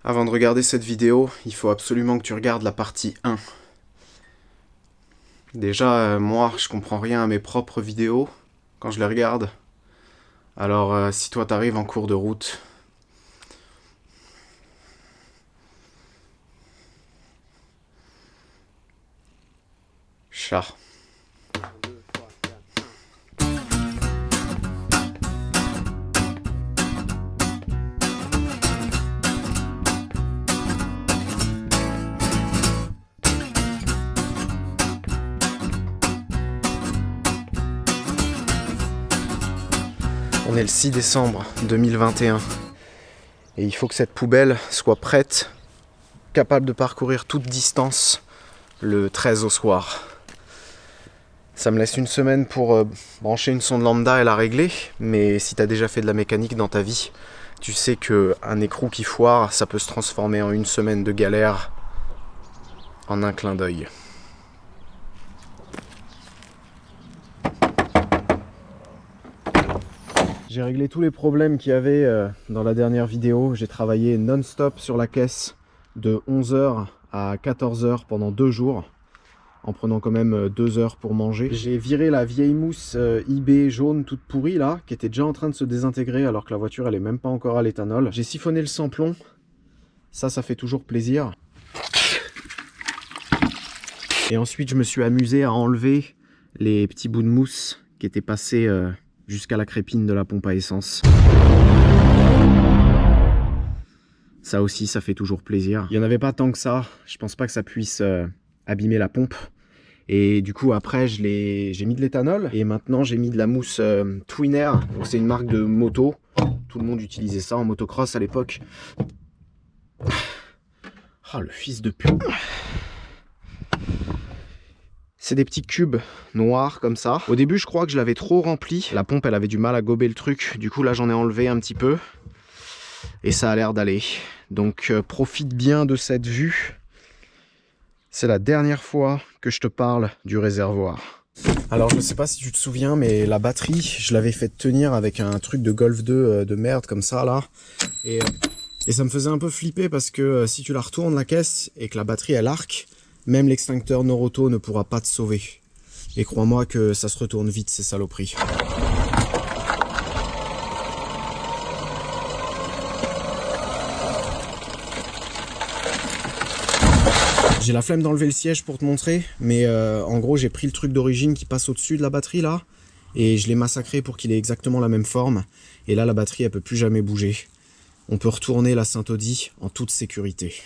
Avant de regarder cette vidéo, il faut absolument que tu regardes la partie 1. Déjà, moi, je comprends rien à mes propres vidéos quand je les regarde. Alors, si toi t'arrives en cours de route... Chat. On est le 6 décembre 2021 et il faut que cette poubelle soit prête, capable de parcourir toute distance le 13 au soir. Ça me laisse une semaine pour brancher une sonde lambda et la régler, mais si tu as déjà fait de la mécanique dans ta vie, tu sais qu'un écrou qui foire, ça peut se transformer en une semaine de galère en un clin d'œil. J'ai réglé tous les problèmes qu'il y avait dans la dernière vidéo. J'ai travaillé non-stop sur la caisse de 11h à 14h pendant 2 jours, en prenant quand même 2 heures pour manger. J'ai viré la vieille mousse IB jaune toute pourrie là, qui était déjà en train de se désintégrer alors que la voiture elle est même pas encore à l'éthanol. J'ai siphonné le samplon, ça fait toujours plaisir. Et ensuite je me suis amusé à enlever les petits bouts de mousse qui étaient passés jusqu'à la crépine de la pompe à essence. Ça aussi, ça fait toujours plaisir. Il n'y en avait pas tant que ça. Je pense pas que ça puisse abîmer la pompe. Et du coup, après, j'ai mis de l'éthanol. Et maintenant, j'ai mis de la mousse Twinner. C'est une marque de moto. Tout le monde utilisait ça en motocross à l'époque. Ah, le fils de pute. C'est des petits cubes noirs comme ça. Au début, je crois que je l'avais trop rempli. La pompe, elle avait du mal à gober le truc. Du coup, là, j'en ai enlevé un petit peu. Et ça a l'air d'aller. Donc, profite bien de cette vue. C'est la dernière fois que je te parle du réservoir. Alors, je sais pas si tu te souviens, mais la batterie, je l'avais fait tenir avec un truc de Golf 2 de merde comme ça, là. Et ça me faisait un peu flipper parce que si tu la retournes, la caisse, et que la batterie, elle arque, même l'extincteur Noroto ne pourra pas te sauver. Et crois-moi que ça se retourne vite, ces saloperies. J'ai la flemme d'enlever le siège pour te montrer, mais en gros j'ai pris le truc d'origine qui passe au-dessus de la batterie là, et je l'ai massacré pour qu'il ait exactement la même forme. Et là la batterie elle peut plus jamais bouger. On peut retourner la Saint-Audi en toute sécurité.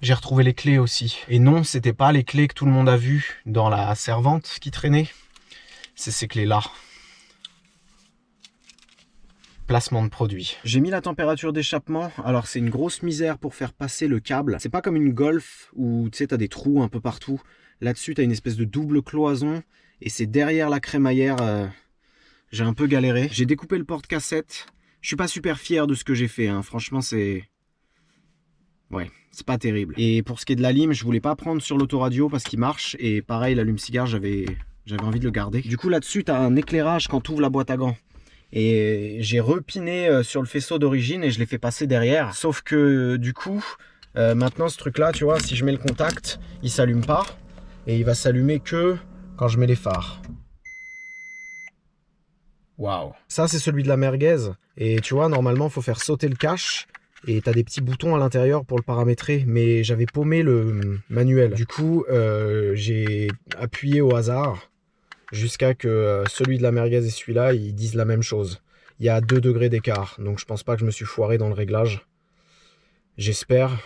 J'ai retrouvé les clés aussi. Et non, c'était pas les clés que tout le monde a vues dans la servante qui traînait. C'est ces clés-là. Placement de produit. J'ai mis la température d'échappement. Alors c'est une grosse misère pour faire passer le câble. C'est pas comme une Golf où tu sais t'as des trous un peu partout. Là-dessus t'as une espèce de double cloison. Et c'est derrière la crémaillère. J'ai un peu galéré. J'ai découpé le porte-cassette. Je suis pas super fier de ce que j'ai fait. Hein. Franchement c'est... Ouais, c'est pas terrible. Et pour ce qui est de la lime, je voulais pas prendre sur l'autoradio parce qu'il marche. Et pareil, l'allume-cigare, j'avais envie de le garder. Du coup, là-dessus, tu as un éclairage quand tu ouvres la boîte à gants. Et j'ai repiné sur le faisceau d'origine et je l'ai fait passer derrière. Sauf que du coup, maintenant, ce truc-là, tu vois, si je mets le contact, il s'allume pas. Et il va s'allumer que quand je mets les phares. Waouh. Ça, c'est celui de la merguez. Et tu vois, normalement, il faut faire sauter le cache. Et tu as des petits boutons à l'intérieur pour le paramétrer, mais j'avais paumé le manuel. Du coup, j'ai appuyé au hasard jusqu'à que celui de la merguez et celui-là, ils disent la même chose. Il y a 2 degrés d'écart, donc je pense pas que je me suis foiré dans le réglage. J'espère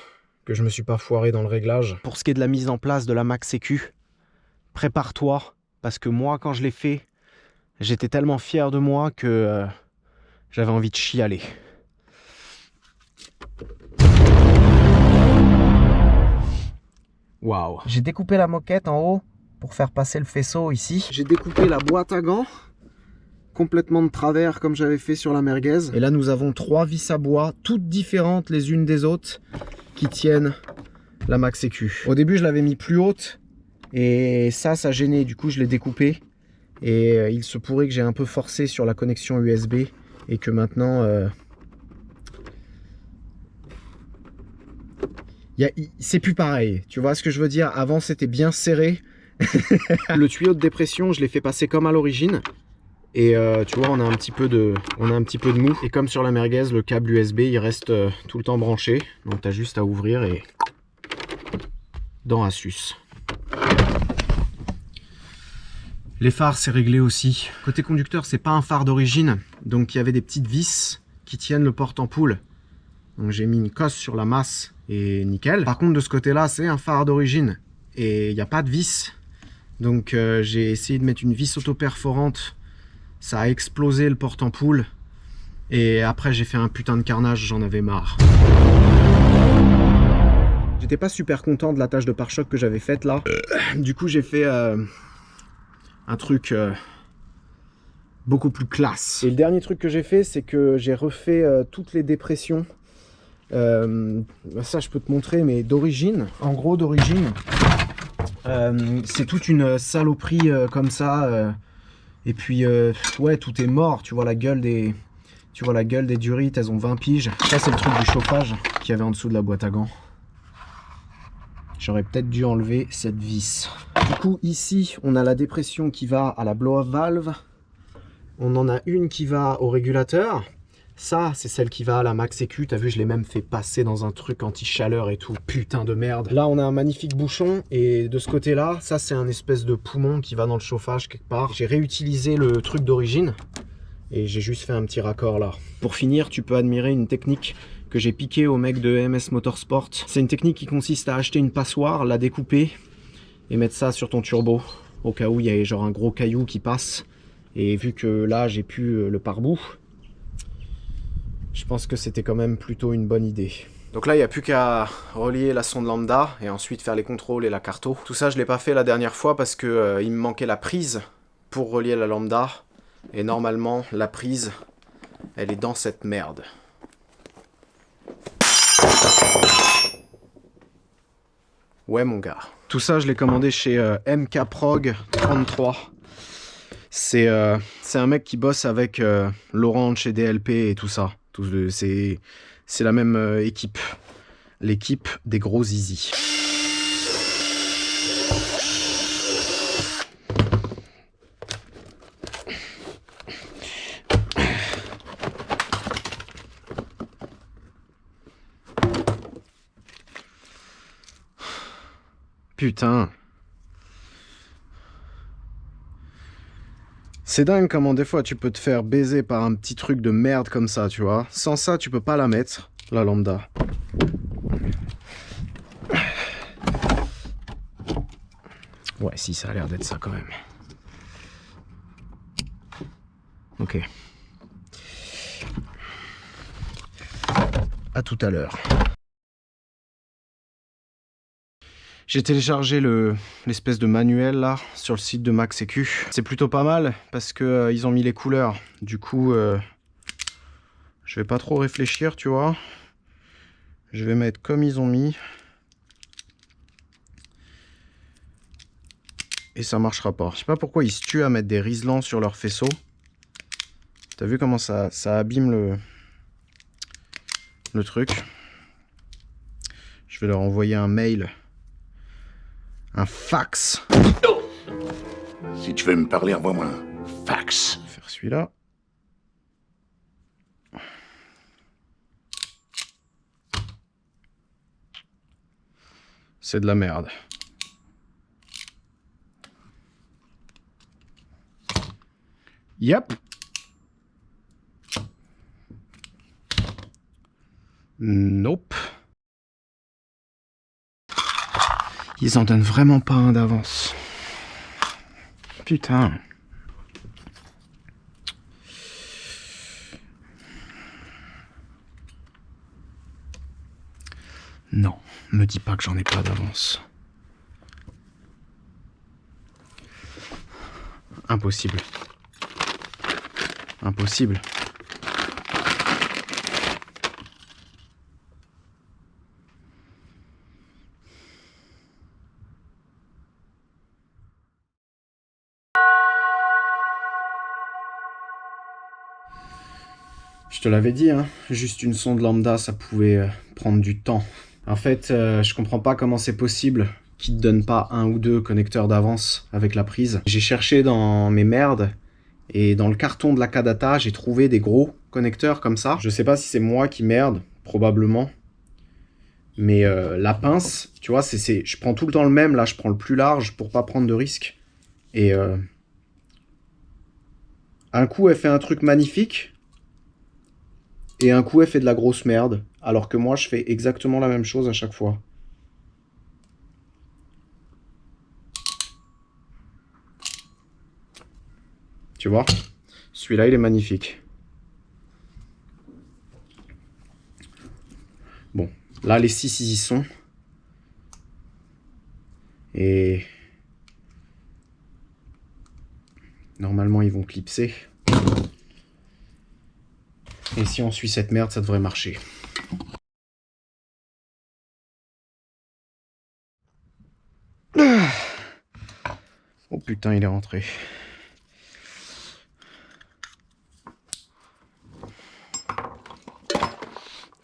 que je me suis pas foiré dans le réglage. Pour ce qui est de la mise en place de la Max Sécu, prépare-toi, parce que moi, quand je l'ai fait, j'étais tellement fier de moi que j'avais envie de chialer. Waouh. J'ai découpé la moquette en haut pour faire passer le faisceau ici. J'ai découpé la boîte à gants complètement de travers comme j'avais fait sur la merguez. Et là nous avons 3 vis à bois, toutes différentes les unes des autres, qui tiennent la Max Sécu. Au début je l'avais mis plus haute Et ça gênait, du coup je l'ai découpé. Et il se pourrait que j'ai un peu forcé sur la connexion USB et que maintenant c'est plus pareil. Tu vois ce que je veux dire? Avant c'était bien serré. Le tuyau de dépression je l'ai fait passer comme à l'origine. Et tu vois on a un petit peu de mou. Et comme sur la merguez, le câble USB il reste tout le temps branché. Donc tu as juste à ouvrir et dans Asus. Les phares c'est réglé aussi. Côté conducteur c'est pas un phare d'origine. Donc il y avait des petites vis qui tiennent le porte-ampoule. Donc j'ai mis une cosse sur la masse et nickel. Par contre de ce côté là c'est un phare d'origine. Et il n'y a pas de vis. Donc j'ai essayé de mettre une vis auto-perforante. Ça a explosé le porte-ampoule. Et après j'ai fait un putain de carnage, j'en avais marre. J'étais pas super content de la tâche de pare-choc que j'avais faite là. Du coup j'ai fait un truc beaucoup plus classe. Et le dernier truc que j'ai fait, c'est que j'ai refait toutes les dépressions. Ça je peux te montrer, mais d'origine. En gros d'origine, c'est toute une saloperie comme ça. Et puis ouais, tout est mort. Tu vois la gueule des durites, elles ont 20 piges. Ça c'est le truc du chauffage qu'il y avait en dessous de la boîte à gants. J'aurais peut-être dû enlever cette vis. Du coup, ici, on a la dépression qui va à la blow-off valve. On en a une qui va au régulateur. Ça, c'est celle qui va à la max sécu. T'as vu, je l'ai même fait passer dans un truc anti-chaleur et tout. Putain de merde. Là, on a un magnifique bouchon. Et de ce côté-là, ça, c'est un espèce de poumon qui va dans le chauffage quelque part. J'ai réutilisé le truc d'origine. Et j'ai juste fait un petit raccord là. Pour finir, tu peux admirer une technique que j'ai piqué au mec de MS Motorsport. C'est une technique qui consiste à acheter une passoire, la découper et mettre ça sur ton turbo au cas où il y a genre un gros caillou qui passe. Et vu que là j'ai pu le pare-boue, je pense que c'était quand même plutôt une bonne idée. Donc là il n'y a plus qu'à relier la sonde lambda et ensuite faire les contrôles et la carto. Tout ça je l'ai pas fait la dernière fois parce que il me manquait la prise pour relier la lambda. Et normalement la prise elle est dans cette merde. Ouais mon gars. Tout ça je l'ai commandé chez MKprog33. C'est un mec qui bosse avec Laurent chez DLP et tout ça. C'est la même équipe. L'équipe des gros zizi. Putain. C'est dingue comment des fois tu peux te faire baiser par un petit truc de merde comme ça, tu vois. Sans ça, tu peux pas la mettre, la lambda. Ouais, si, ça a l'air d'être ça quand même. Ok. À tout à l'heure. J'ai téléchargé l'espèce de manuel là sur le site de MacSécu. C'est plutôt pas mal parce que ils ont mis les couleurs. Du coup, je vais pas trop réfléchir, tu vois. Je vais mettre comme ils ont mis. Et ça marchera pas. Je sais pas pourquoi ils se tuent à mettre des riselants sur leur faisceau. T'as vu comment ça abîme le truc. Je vais leur envoyer un mail. Un fax. Si tu veux me parler, envoie-moi un fax. Je vais faire celui-là. C'est de la merde. Yep. Nope. Ils en donnent vraiment pas un d'avance. Putain. Non, me dis pas que j'en ai pas d'avance. Impossible. Impossible. Je te l'avais dit, hein, juste une sonde lambda, ça pouvait prendre du temps. En fait, je comprends pas comment c'est possible qu'ils te donnent pas un ou deux connecteurs d'avance avec la prise. J'ai cherché dans mes merdes et dans le carton de la Kadata, j'ai trouvé des gros connecteurs comme ça. Je sais pas si c'est moi qui merde, probablement. Mais la pince, tu vois, je prends tout le temps le même, là je prends le plus large pour pas prendre de risques. Et un coup elle fait un truc magnifique, et un coup elle fait de la grosse merde, alors que moi je fais exactement la même chose à chaque fois. Tu vois, celui-là il est magnifique. Bon, là les 6 ils y sont. Et normalement ils vont clipser. Et si on suit cette merde, ça devrait marcher. Oh putain, il est rentré.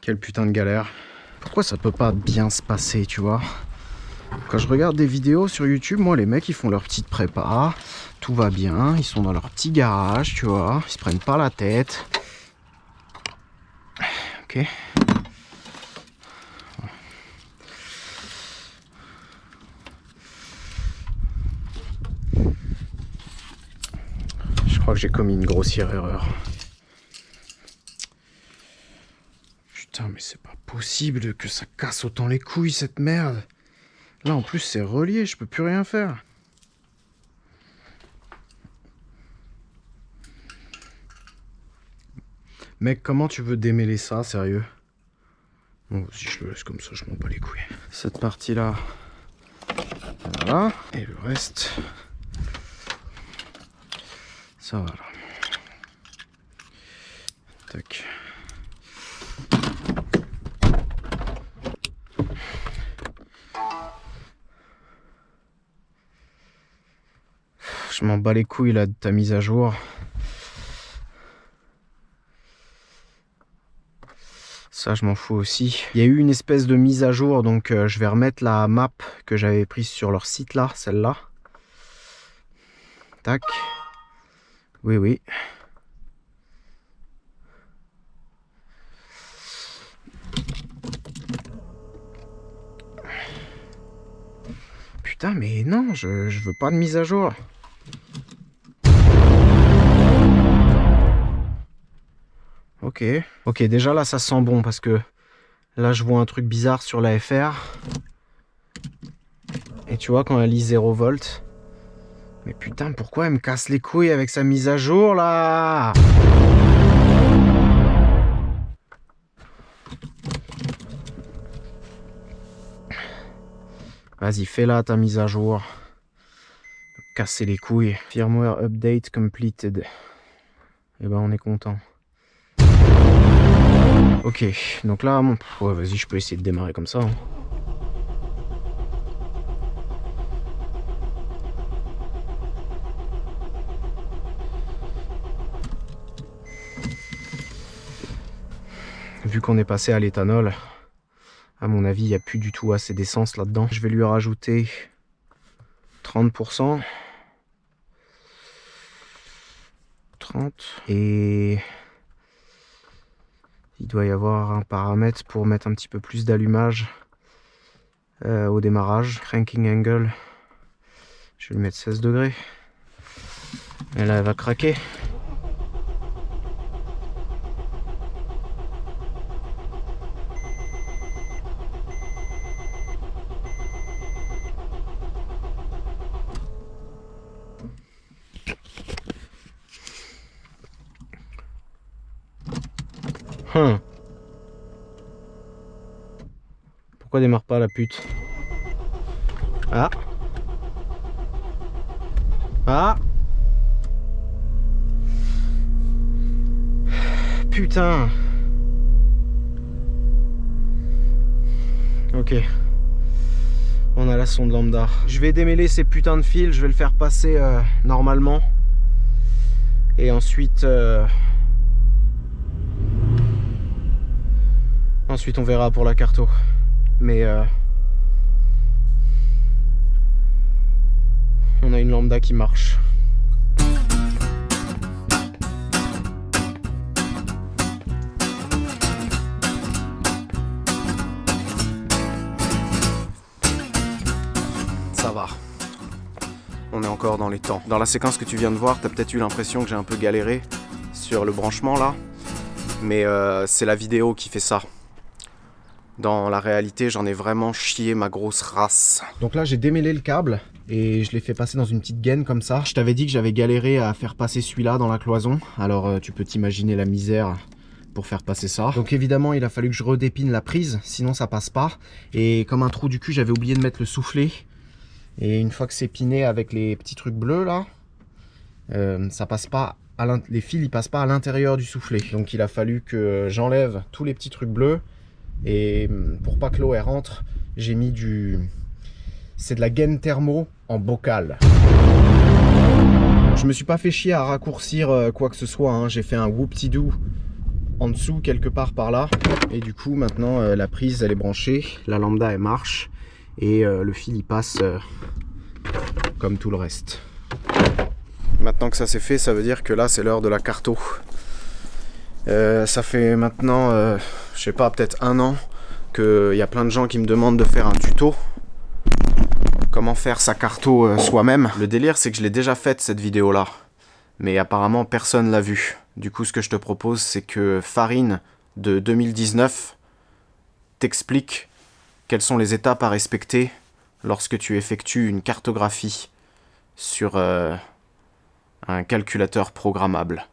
Quelle putain de galère. Pourquoi ça peut pas bien se passer, tu vois? Quand je regarde des vidéos sur YouTube, moi, les mecs, ils font leur petite prépa. Tout va bien. Ils sont dans leur petit garage, tu vois. Ils se prennent pas la tête. Ok. Je crois que j'ai commis une grossière erreur. Putain, mais c'est pas possible que ça casse autant les couilles, cette merde. Là, en plus, c'est relié, je peux plus rien faire. Mec, comment tu veux démêler ça, sérieux? Bon, si je le laisse comme ça, je m'en bats les couilles. Cette partie-là, voilà. Et le reste, ça va là. Tac. Je m'en bats les couilles là de ta mise à jour. Ça, je m'en fous aussi. Il y a eu une espèce de mise à jour, donc je vais remettre la map que j'avais prise sur leur site là, celle-là. Tac. Oui, oui. Putain, mais non, je veux pas de mise à jour. Ok. Ok, déjà là, ça sent bon parce que là, je vois un truc bizarre sur la FR. Et tu vois, quand elle lit 0 volt. Mais putain, pourquoi elle me casse les couilles avec sa mise à jour là? Vas-y, fais-la ta mise à jour. Casser les couilles. Firmware update completed. Et ben on est content. Ok, donc là, bon, ouais, vas-y, je peux essayer de démarrer comme ça. Hein. Vu qu'on est passé à l'éthanol, à mon avis, il n'y a plus du tout assez d'essence là-dedans. Je vais lui rajouter 30%. 30. Et il doit y avoir un paramètre pour mettre un petit peu plus d'allumage au démarrage. Cranking angle. Je vais lui mettre 16 degrés. Et là, elle va craquer. Pourquoi démarre pas la pute? Ah. Ah. Putain. Ok. On a la sonde lambda. Je vais démêler ces putains de fils, je vais le faire passer normalement. Et ensuite... Ensuite on verra pour la carto. Mais on a une lambda qui marche. Ça va. On est encore dans les temps. Dans la séquence que tu viens de voir, t'as peut-être eu l'impression que j'ai un peu galéré sur le branchement là. Mais c'est la vidéo qui fait ça. Dans la réalité, j'en ai vraiment chié ma grosse race. Donc là, j'ai démêlé le câble et je l'ai fait passer dans une petite gaine comme ça. Je t'avais dit que j'avais galéré à faire passer celui-là dans la cloison. Alors tu peux t'imaginer la misère pour faire passer ça. Donc évidemment, il a fallu que je redépine la prise, sinon ça passe pas. Et comme un trou du cul, j'avais oublié de mettre le soufflet. Et une fois que c'est piné avec les petits trucs bleus là, ça passe pas. Les fils ils passent pas à l'intérieur du soufflet. Donc il a fallu que j'enlève tous les petits trucs bleus. Et pour pas que l'eau rentre, j'ai mis c'est de la gaine thermo en bocal. Je me suis pas fait chier à raccourcir quoi que ce soit, hein. J'ai fait un whoop-ti-doo en dessous quelque part par là. Et du coup maintenant la prise elle est branchée, la lambda elle marche. Et le fil il passe comme tout le reste. Maintenant que ça c'est fait, ça veut dire que là c'est l'heure de la carto. Ça fait maintenant, je sais pas, peut-être 1 an qu'il y a plein de gens qui me demandent de faire un tuto. Comment faire sa carto soi-même. Le délire c'est que je l'ai déjà faite cette vidéo là. Mais apparemment personne l'a vue. Du coup ce que je te propose c'est que Farine de 2019 t'explique quelles sont les étapes à respecter lorsque tu effectues une cartographie sur un calculateur programmable.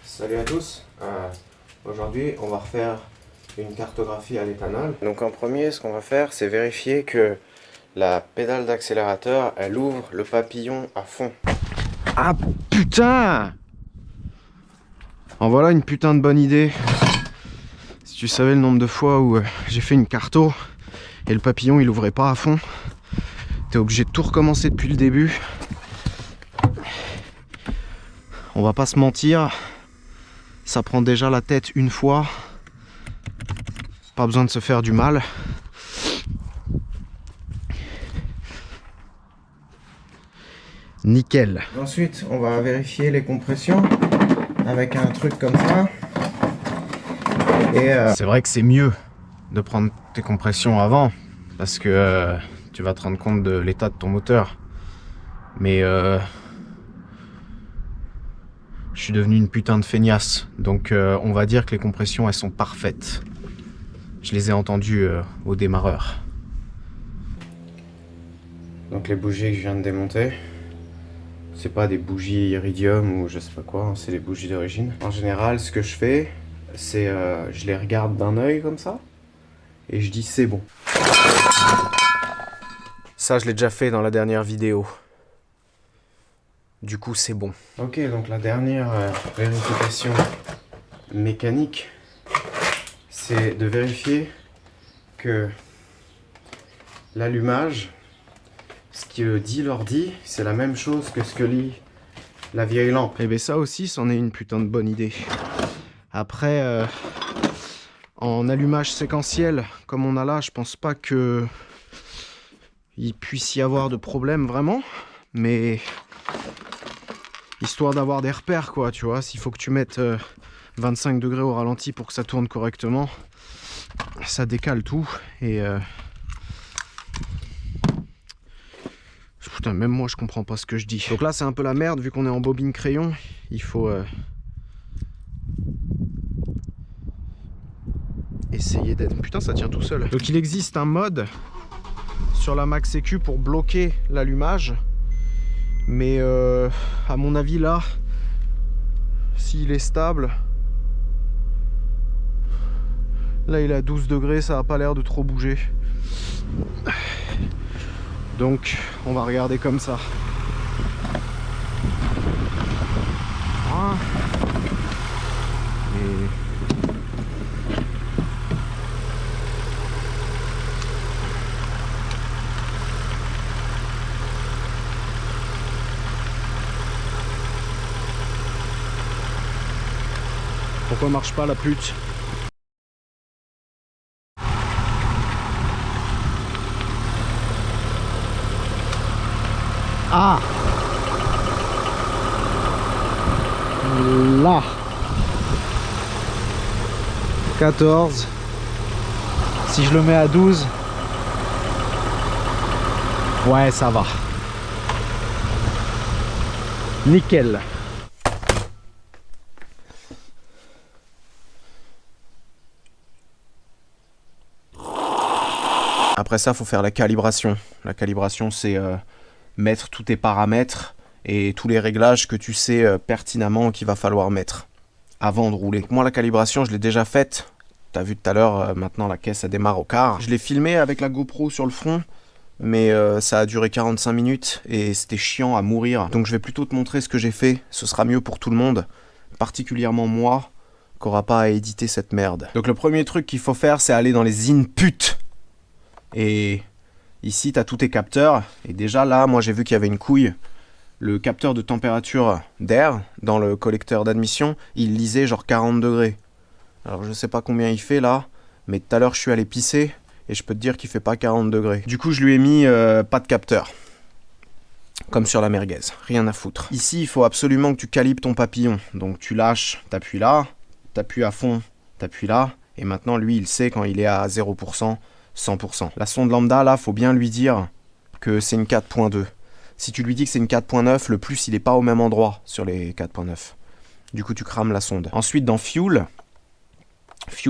Salut à tous, aujourd'hui on va refaire une cartographie à l'éthanol. Donc en premier ce qu'on va faire c'est vérifier que la pédale d'accélérateur elle ouvre le papillon à fond. Ah putain! En voilà une putain de bonne idée. Si tu savais le nombre de fois où j'ai fait une carto et le papillon il ouvrait pas à fond, t'es obligé de tout recommencer depuis le début. On va pas se mentir. Ça prend déjà la tête une fois. Pas besoin de se faire du mal. Nickel. Ensuite, on va vérifier les compressions avec un truc comme ça. Et c'est vrai que c'est mieux de prendre tes compressions avant parce que tu vas te rendre compte de l'état de ton moteur. Mais je suis devenu une putain de feignasse, donc on va dire que les compressions elles sont parfaites. Je les ai entendues au démarreur. Donc les bougies que je viens de démonter, c'est pas des bougies iridium ou je sais pas quoi, hein, c'est des bougies d'origine. En général ce que je fais, c'est je les regarde d'un œil comme ça, et je dis c'est bon. Ça je l'ai déjà fait dans la dernière vidéo. Du coup c'est bon. Ok, donc la dernière vérification mécanique, c'est de vérifier que l'allumage, ce que dit l'ordi, c'est la même chose que ce que lit la vieille lampe. Et bien ça aussi, c'en est une putain de bonne idée. Après, en allumage séquentiel, comme on a là, je pense pas que il puisse y avoir de problème vraiment, mais histoire d'avoir des repères quoi, tu vois, s'il faut que tu mettes 25 degrés au ralenti pour que ça tourne correctement, ça décale tout et putain, même moi je comprends pas ce que je dis. Donc là c'est un peu la merde vu qu'on est en bobine crayon, il faut essayer d'être... Putain ça tient tout seul. Donc il existe un mode sur la Max EQ pour bloquer l'allumage. Mais à mon avis là, s'il est stable, là il est à 12 degrés, ça n'a pas l'air de trop bouger. Donc on va regarder comme ça. Ah. Et... Pourquoi marche pas la pute? Ah! Là! 14. Si je le mets à 12. Ouais, ça va. Nickel. Après ça, faut faire la calibration. La calibration, c'est mettre tous tes paramètres et tous les réglages que tu sais pertinemment qu'il va falloir mettre avant de rouler. Moi, la calibration, je l'ai déjà faite. T'as vu tout à l'heure, maintenant la caisse elle démarre au quart. Je l'ai filmé avec la GoPro sur le front, mais ça a duré 45 minutes et c'était chiant à mourir. Donc je vais plutôt te montrer ce que j'ai fait. Ce sera mieux pour tout le monde, particulièrement moi, qui n'aura pas à éditer cette merde. Donc le premier truc qu'il faut faire, c'est aller dans les inputs. Et ici, tu as tous tes capteurs. Et déjà là, moi j'ai vu qu'il y avait une couille. Le capteur de température d'air dans le collecteur d'admission, il lisait genre 40 degrés. Alors je sais pas combien il fait là, mais tout à l'heure je suis allé pisser et je peux te dire qu'il fait pas 40 degrés. Du coup je lui ai mis pas de capteur. Comme sur la merguez, rien à foutre. Ici il faut absolument que tu calibres ton papillon. Donc tu lâches, t'appuies là, t'appuies à fond, t'appuies là. Et maintenant lui il sait quand il est à 0%, 100%. La sonde lambda là, faut bien lui dire que c'est une 4.2. Si tu lui dis que c'est une 4.9, le plus il est pas au même endroit sur les 4.9. Du coup tu crames la sonde. Ensuite dans Fuel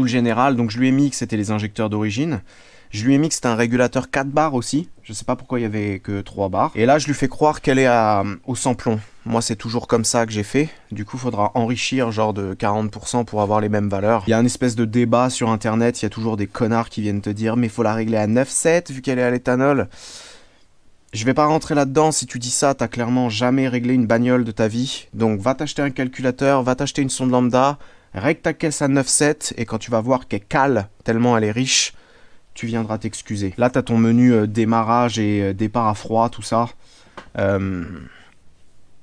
général, donc je lui ai mis que c'était les injecteurs d'origine. Je lui ai mis que c'était un régulateur 4 bars aussi. Je sais pas pourquoi il y avait que 3 bars. Et là je lui fais croire qu'elle est au samplon. Moi c'est toujours comme ça que j'ai fait. Du coup il faudra enrichir genre de 40% pour avoir les mêmes valeurs. Il y a un espèce de débat sur internet. Il y a toujours des connards qui viennent te dire mais il faut la régler à 9,7 vu qu'elle est à l'éthanol. Je vais pas rentrer là-dedans, si tu dis ça, t'as clairement jamais réglé une bagnole de ta vie. Donc va t'acheter un calculateur, va t'acheter une sonde lambda, règle ta caisse à 9,7 et quand tu vas voir qu'elle cale tellement elle est riche, tu viendras t'excuser. Là t'as ton menu démarrage et départ à froid, tout ça.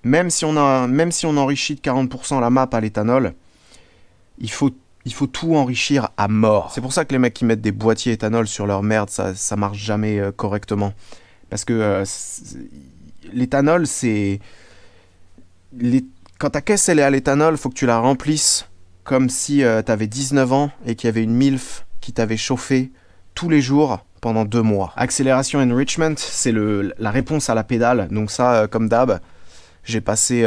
Même si on enrichit de 40% la map à l'éthanol, il faut tout enrichir à mort. C'est pour ça que les mecs qui mettent des boîtiers éthanol sur leur merde, ça marche jamais correctement. Parce que l'éthanol, c'est... Quand ta caisse elle est à l'éthanol, il faut que tu la remplisses comme si tu avais 19 ans et qu'il y avait une MILF qui t'avait chauffé tous les jours pendant 2 mois. Accélération Enrichment, c'est la réponse à la pédale. Donc ça, comme d'hab, j'ai passé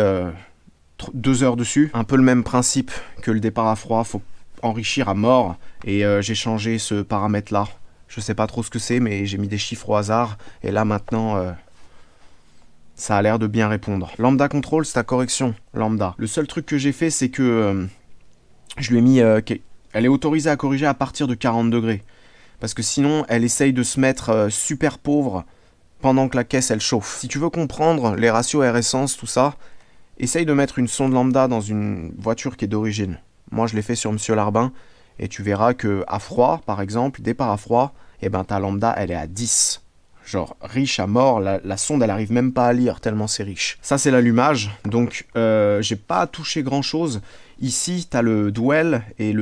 2 heures dessus. Un peu le même principe que le départ à froid, faut enrichir à mort. Et j'ai changé ce paramètre-là. Je sais pas trop ce que c'est, mais j'ai mis des chiffres au hasard. Et là, maintenant, ça a l'air de bien répondre. Lambda Control, c'est ta correction lambda. Le seul truc que j'ai fait, c'est que je lui ai mis... elle est autorisée à corriger à partir de 40 degrés. Parce que sinon, elle essaye de se mettre super pauvre pendant que la caisse, elle chauffe. Si tu veux comprendre les ratios air-essence, tout ça, essaye de mettre une sonde lambda dans une voiture qui est d'origine. Moi, je l'ai fait sur Monsieur Larbin. Et tu verras que à froid, par exemple, départ à froid, et ben ta lambda, elle est à 10. Genre riche à mort, la sonde, elle arrive même pas à lire tellement c'est riche. Ça, c'est l'allumage. Donc, j'ai pas touché grand-chose. Ici, tu as le dwell et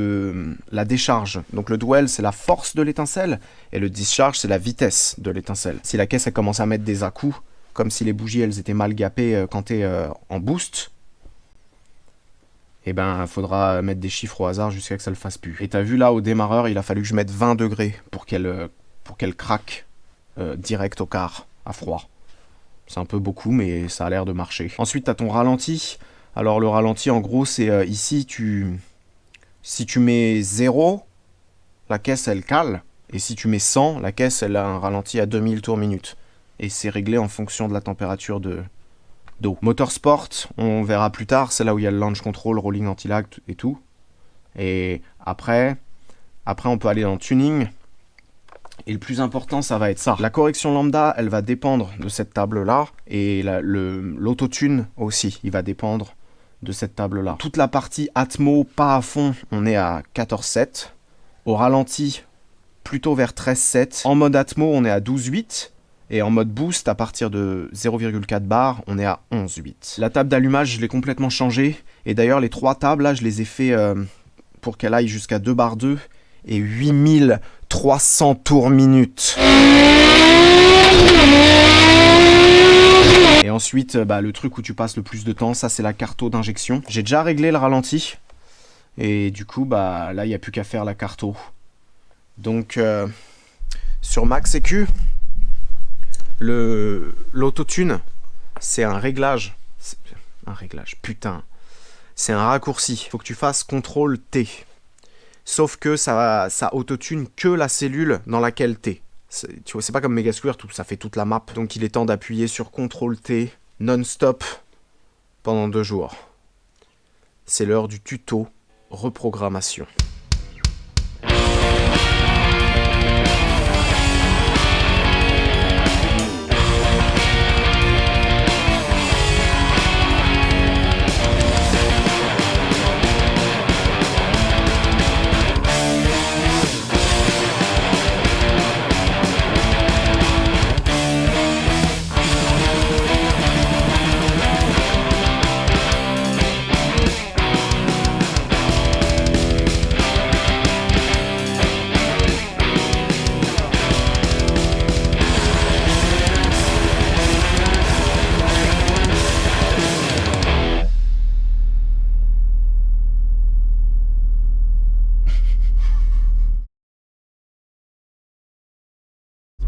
la décharge. Donc, le dwell, c'est la force de l'étincelle. Et le discharge, c'est la vitesse de l'étincelle. Si la caisse, elle commence à mettre des à-coups, comme si les bougies, elles étaient mal gapées quand tu es en boost, et ben, il faudra mettre des chiffres au hasard jusqu'à que ça le fasse plus. Et t'as vu là, au démarreur, il a fallu que je mette 20 degrés pour qu'elle craque direct au quart, à froid. C'est un peu beaucoup, mais ça a l'air de marcher. Ensuite, t'as ton ralenti. Alors, le ralenti, en gros, c'est ici, si tu mets 0, la caisse, elle cale. Et si tu mets 100, la caisse, elle a un ralenti à 2000 tours minute. Et c'est réglé en fonction de la température d'eau. Motorsport, on verra plus tard, c'est là où il y a le launch control, rolling anti-lag et tout. Et après, on peut aller dans tuning. Et le plus important, ça va être ça. La correction lambda, elle va dépendre de cette table-là. Et l'autotune aussi, il va dépendre de cette table-là. Toute la partie Atmo, pas à fond, on est à 14,7. Au ralenti, plutôt vers 13,7. En mode Atmo, on est à 12,8. Et en mode boost, à partir de 0,4 bar, on est à 11,8. La table d'allumage, je l'ai complètement changée. Et d'ailleurs, les 3 tables, là, je les ai fait pour qu'elle aille jusqu'à 2 bar 2 et 8300 tours minute. Et ensuite, le truc où tu passes le plus de temps, ça c'est la carto d'injection. J'ai déjà réglé le ralenti. Et du coup, là, il n'y a plus qu'à faire la carto. Donc, sur Max EQ, l'autotune, c'est un réglage. Putain. C'est un raccourci. Il faut que tu fasses CTRL-T. Sauf que ça autotune que la cellule dans laquelle t'es. Tu vois, c'est pas comme Megasquirt où ça fait toute la map. Donc il est temps d'appuyer sur CTRL-T non-stop pendant 2 jours. C'est l'heure du tuto reprogrammation.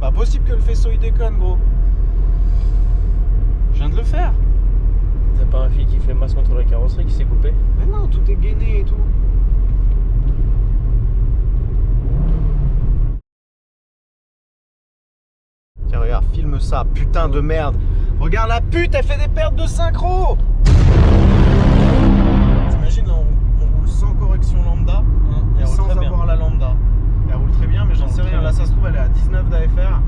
Pas possible que le faisceau il déconne, gros. Je viens de le faire. T'as pas un fil qui fait masse contre la carrosserie qui s'est coupé? Mais non, tout est gainé et tout. Tiens, regarde, filme ça, putain de merde. Regarde la pute, elle fait des pertes de synchro. T'imagines, là, on roule sans correction lambda, et sans avoir la lambda. Elle roule très bien, mais j'en sais rien. Là, ça se trouve, elle est à 19 d'AFR.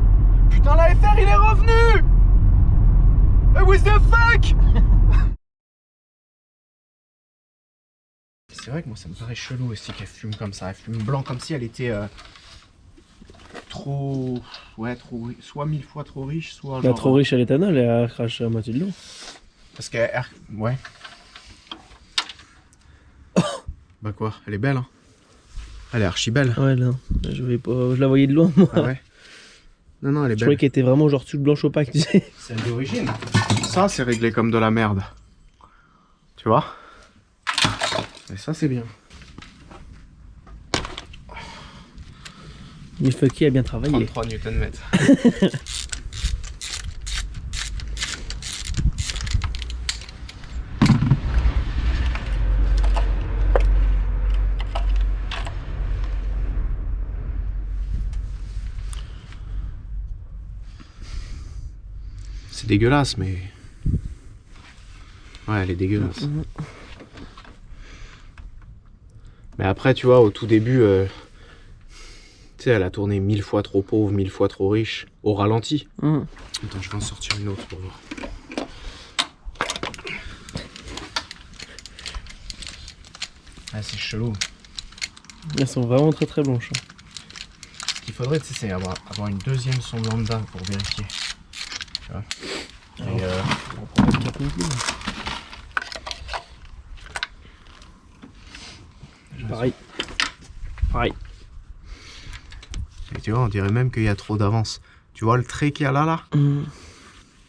Putain, l'AFR, il est revenu! Hey, what the fuck? C'est vrai que moi, ça me paraît chelou aussi qu'elle fume comme ça. Elle fume blanc comme si elle était trop... Ouais, trop... Soit 1000 fois trop riche, soit genre... trop riche à l'éthanol et elle crache à moitié de l'eau. Parce qu'elle... Ouais. Bah quoi, elle est belle, hein. Elle est archi belle. Ouais, là, je la voyais de loin, moi. Ah ouais? Non, elle est belle. Je croyais qu'elle était vraiment genre toute blanche opaque, tu sais. Celle d'origine. Ça, c'est réglé comme de la merde. Tu vois? Et ça, c'est bien. Mais Fucky a bien travaillé. 33 Nm. C'est dégueulasse, mais... Ouais, elle est dégueulasse. Mais après, tu vois, au tout début, tu sais, elle a tourné 1000 fois trop pauvre, 1000 fois trop riche, au ralenti. Attends, je vais en sortir une autre pour voir. Ah, c'est chelou. Elles sont vraiment très très blanches. Ce qu'il faudrait, tu sais, c'est avoir une deuxième sonde lambda pour vérifier. Tu vois. Et on va prendre le cap midi. Pareil. Pareil. Et tu vois, on dirait même qu'il y a trop d'avance. Tu vois le trait qu'il y a là,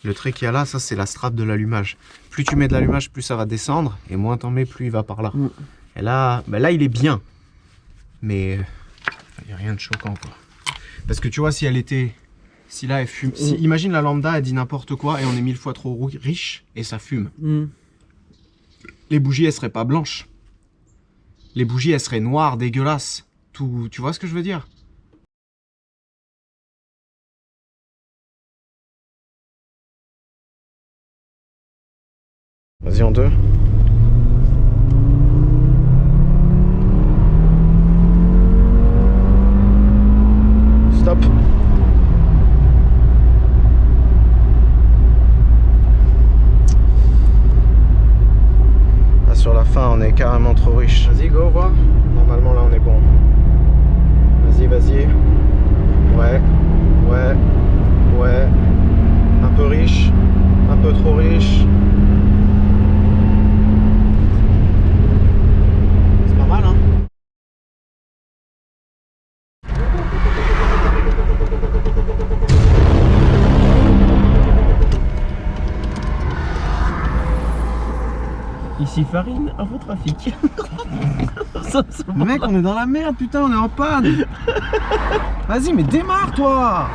Le trait qu'il y a là, ça c'est la strate de l'allumage. Plus tu mets de l'allumage, plus ça va descendre, et moins t'en mets, plus il va par là. Et là, là il est bien. Mais il n'y a rien de choquant, quoi. Parce que tu vois, si elle était... Si là elle fume... Si, imagine la lambda, elle dit n'importe quoi, et on est 1000 fois trop riche, et ça fume. Les bougies, elles seraient pas blanches. Les bougies, elles seraient noires, dégueulasses. Tout, tu vois ce que je veux dire? Vas-y en deux. Stop. Là sur la fin, on est carrément trop riche. Vas-y, go, vois. Normalement là, on est bon. Vas-y, vas-y. Ouais, ouais, ouais. Un peu riche, un peu trop riche. Ici Farine, infotrafic. Mec, on est dans la merde, putain, on est en panne. Vas-y, mais démarre, toi.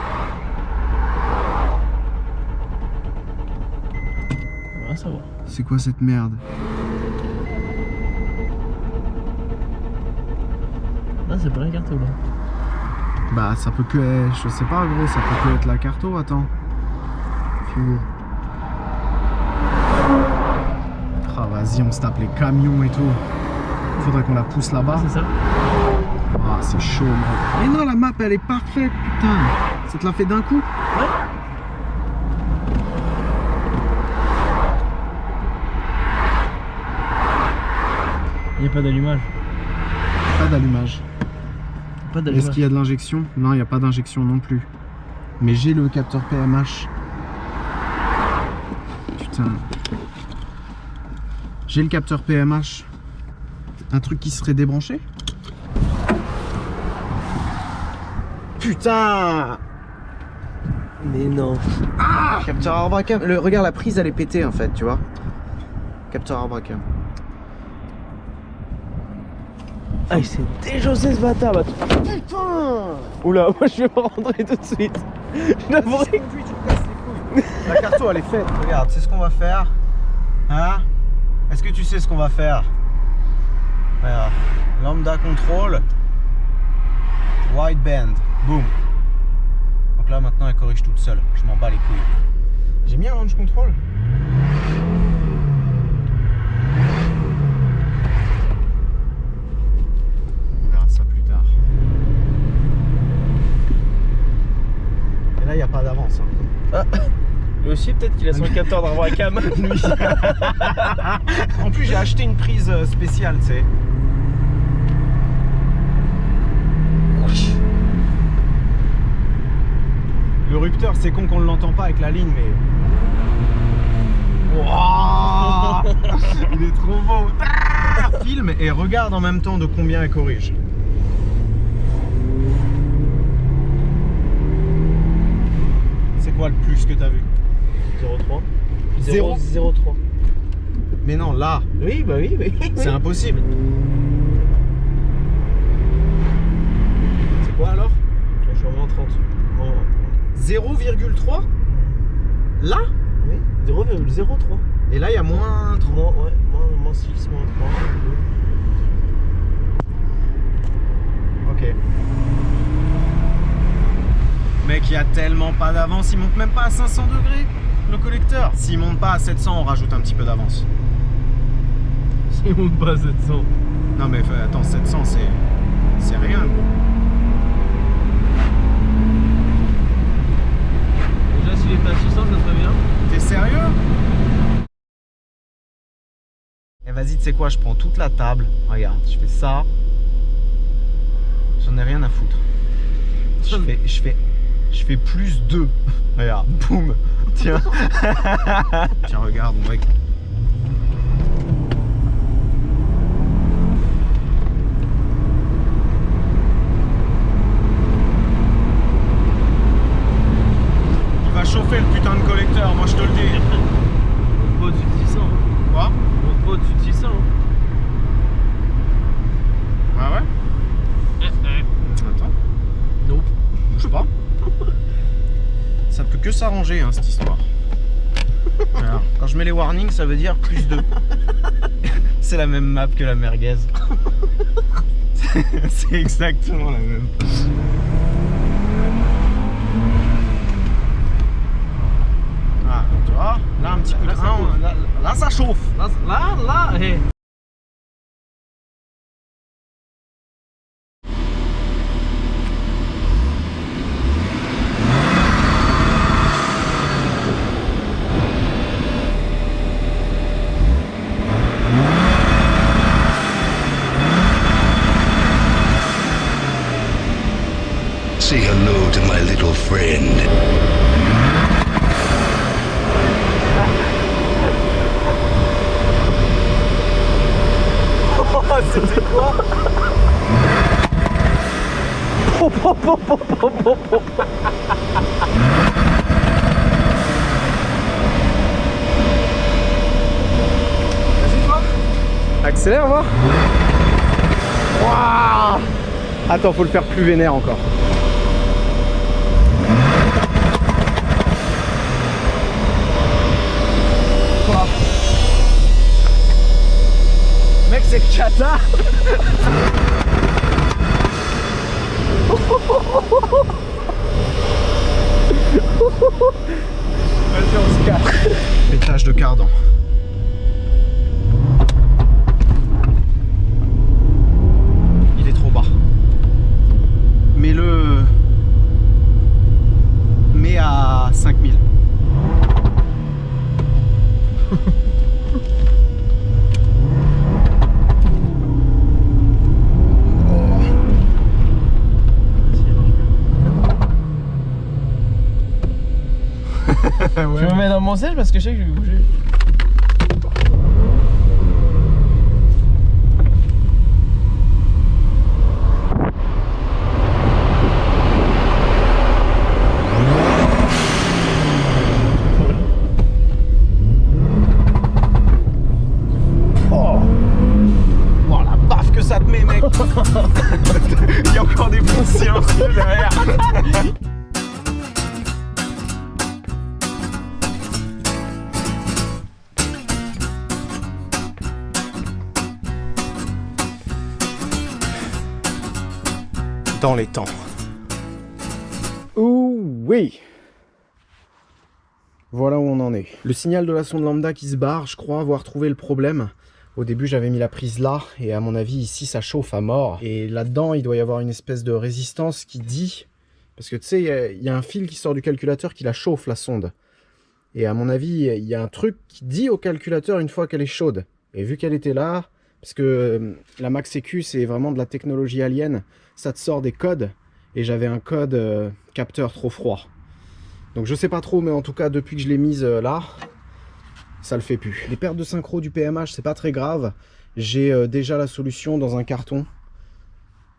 On va savoir. C'est quoi cette merde? Ah, c'est pas la carte là. Bah, ça peut que être, je sais pas, gros, ça peut que être la carto, attends. Fiou. Ah, vas-y, on se tape les camions et tout. Faudrait qu'on la pousse là-bas. Ah, c'est ça. Ah, c'est chaud, mec. Mais non, la map, elle est parfaite, putain. Ça te l'a fait d'un coup? Ouais. Il n'y a pas d'allumage. Pas d'allumage. Pas Est-ce d'allumage. qu'il y a de l'injection? Non, il n'y a pas d'injection non plus. Mais j'ai le capteur PMH. Putain. J'ai le capteur PMH. Un truc qui serait débranché? Putain! Mais non. Ah! Capteur arbre à cam. Regarde, la prise elle est pétée en fait, tu vois. Capteur arbre à cam. Ah, il s'est déjaussé ce bâtard là. Putain! Oula, moi je vais me rentrer tout de suite. Je l'avouerai. La carto elle est faite. Regarde, c'est ce qu'on va faire. Hein? Est-ce que tu sais ce qu'on va faire? Regarde. Lambda control. Wideband. Boom. Donc là maintenant elle corrige toute seule. Je m'en bats les couilles. J'ai mis un launch control. On verra ça plus tard. Et là il n'y a pas d'avance. Hein. Lui aussi, peut-être qu'il a son capteur d'arbre à cam. Lui. En plus j'ai acheté une prise spéciale, tu sais. Le rupteur, c'est con qu'on ne l'entend pas avec la ligne, mais... Wouah. Il est trop beau. Filme et regarde en même temps de combien elle corrige. C'est quoi le plus que t'as vu? 0,3. Zéro. 0,03. Mais non, là, Oui, bah oui, oui. c'est impossible. C'est quoi alors? Je suis en moins 30. 0,3? Là? Oui, 0,03. Et là, il y a moins 30. Ouais, moins 6, moins 3. Ok. Mec, il y a tellement pas d'avance, il monte même pas à 500 degrés, le collecteur. S'il monte pas à 700, on rajoute un petit peu d'avance. Il monte pas à 700. Non mais attends, 700 c'est rien, gros. Déjà, s'il était à 600, ça serait bien. T'es sérieux? Eh vas-y, tu sais quoi, je prends toute la table. Regarde, je fais ça. J'en ai rien à foutre. Je fais plus 2. Regarde, boum. Tiens. Tiens, regarde, on va... Il va chauffer le putain de collecteur, moi je te le dis. On monte pas au-dessus de 600. Quoi? On monte pas au-dessus de 600. Ah ouais? Attends, Non. bouge pas. Ça peut que s'arranger, hein, cette histoire. Alors, quand je mets les warnings, ça veut dire plus 2. C'est la même map que la merguez. C'est exactement la même. Ah, tu vois, là un petit coup de ça grain, chauffe. là ça chauffe. Là, hé. Say hello to my little friend. C'était quoi? Vas-y toi. Accélère, voir. Waouh. Attends, faut le faire plus vénère encore. Mec, c'est cata. Vas-y, on se casse. Pétage de cardan. Il est trop bas. Mets-le... Mets à 5000. Ouais. Je me mets dans mon siège parce que je sais que je vais bouger. Oh, la baffe que ça te met, mec. Il y a encore des bons silencieux derrière. Dans les temps. Ouh oui. Voilà où on en est. Le signal de la sonde lambda qui se barre, je crois avoir trouvé le problème. Au début j'avais mis la prise là et à mon avis ici ça chauffe à mort. Et là-dedans il doit y avoir une espèce de résistance qui dit... Parce que tu sais, il y a un fil qui sort du calculateur qui la chauffe la sonde. Et à mon avis il y a un truc qui dit au calculateur une fois qu'elle est chaude. Et vu qu'elle était là... Parce que la Max-EQ, c'est vraiment de la technologie alien. Ça te sort des codes. Et j'avais un code capteur trop froid. Donc je sais pas trop, mais en tout cas, depuis que je l'ai mise là, ça le fait plus. Les pertes de synchro du PMH, c'est pas très grave. J'ai déjà la solution dans un carton.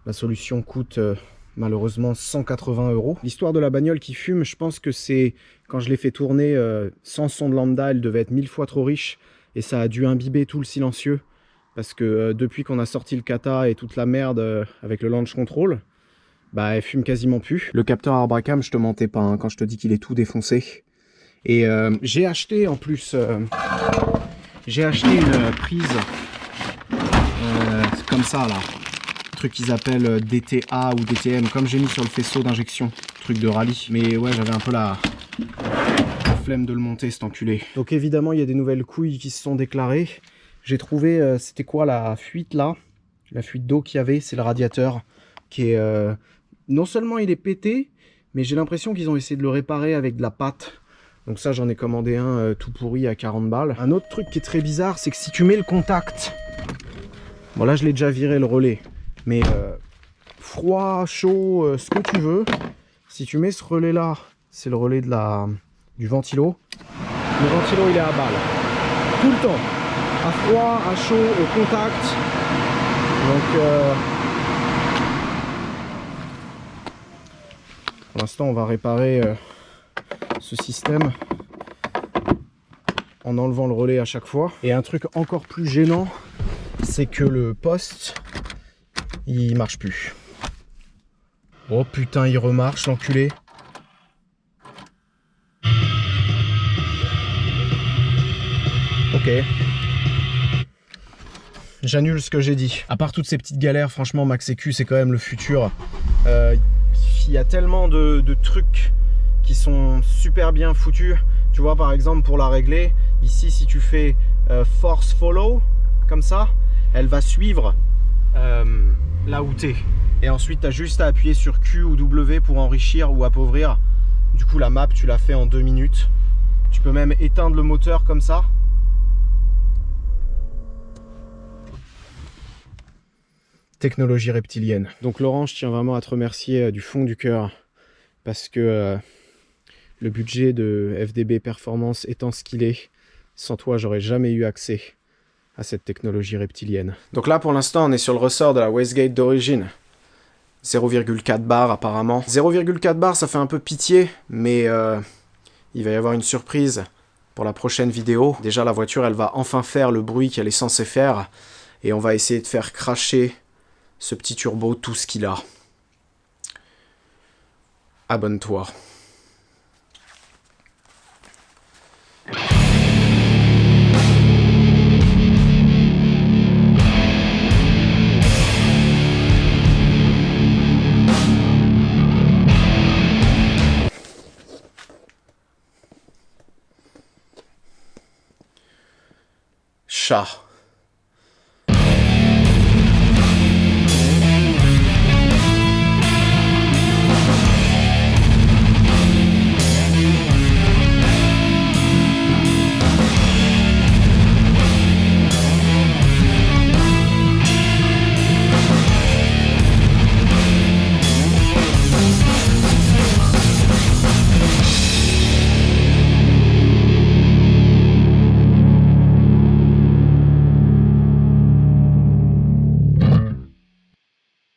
La solution coûte malheureusement 180 €. L'histoire de la bagnole qui fume, je pense que c'est... Quand je l'ai fait tourner sans sonde lambda, elle devait être 1000 fois trop riche. Et ça a dû imbiber tout le silencieux. Parce que depuis qu'on a sorti le kata et toute la merde avec le launch control, bah elle fume quasiment plus. Le capteur Arbracam, je te mentais pas hein, quand je te dis qu'il est tout défoncé. Et j'ai acheté en plus, j'ai acheté une prise comme ça là. Truc qu'ils appellent DTA ou DTM, comme j'ai mis sur le faisceau d'injection. Truc de rallye. Mais ouais, j'avais un peu la flemme de le monter cet enculé. Donc évidemment, il y a des nouvelles couilles qui se sont déclarées. J'ai trouvé, c'était quoi la fuite là? La fuite d'eau qu'il y avait, c'est le radiateur qui est... non seulement il est pété, mais j'ai l'impression qu'ils ont essayé de le réparer avec de la pâte. Donc ça, j'en ai commandé un tout pourri à 40 balles. Un autre truc qui est très bizarre, c'est que si tu mets le contact... Bon là, je l'ai déjà viré le relais. Mais froid, chaud, ce que tu veux. Si tu mets ce relais là, c'est le relais de du ventilo. Le ventilo, il est à balle. Tout le temps. À froid, à chaud, au contact. Donc pour l'instant on va réparer ce système en enlevant le relais à chaque fois. Et un truc encore plus gênant, c'est que le poste il marche plus. Oh putain, il remarche l'enculé. Ok. J'annule ce que j'ai dit. À part toutes ces petites galères, franchement, Max-EQ, c'est quand même le futur. Il y a tellement de trucs qui sont super bien foutus. Tu vois, par exemple, pour la régler, ici, si tu fais force follow, comme ça, elle va suivre là où t'es. Et ensuite, tu as juste à appuyer sur Q ou W pour enrichir ou appauvrir. Du coup, la map, tu l'as fait en 2 minutes. Tu peux même éteindre le moteur comme ça. Technologie reptilienne. Donc Laurent, je tiens vraiment à te remercier du fond du cœur parce que le budget de FDB Performance étant ce qu'il est, sans toi j'aurais jamais eu accès à cette technologie reptilienne. Donc là pour l'instant on est sur le ressort de la wastegate d'origine. 0,4 bar apparemment. 0,4 bar ça fait un peu pitié, mais il va y avoir une surprise pour la prochaine vidéo. Déjà la voiture elle va enfin faire le bruit qu'elle est censée faire. Et on va essayer de faire cracher ce petit turbo tout ce qu'il a. Abonne-toi. Chat.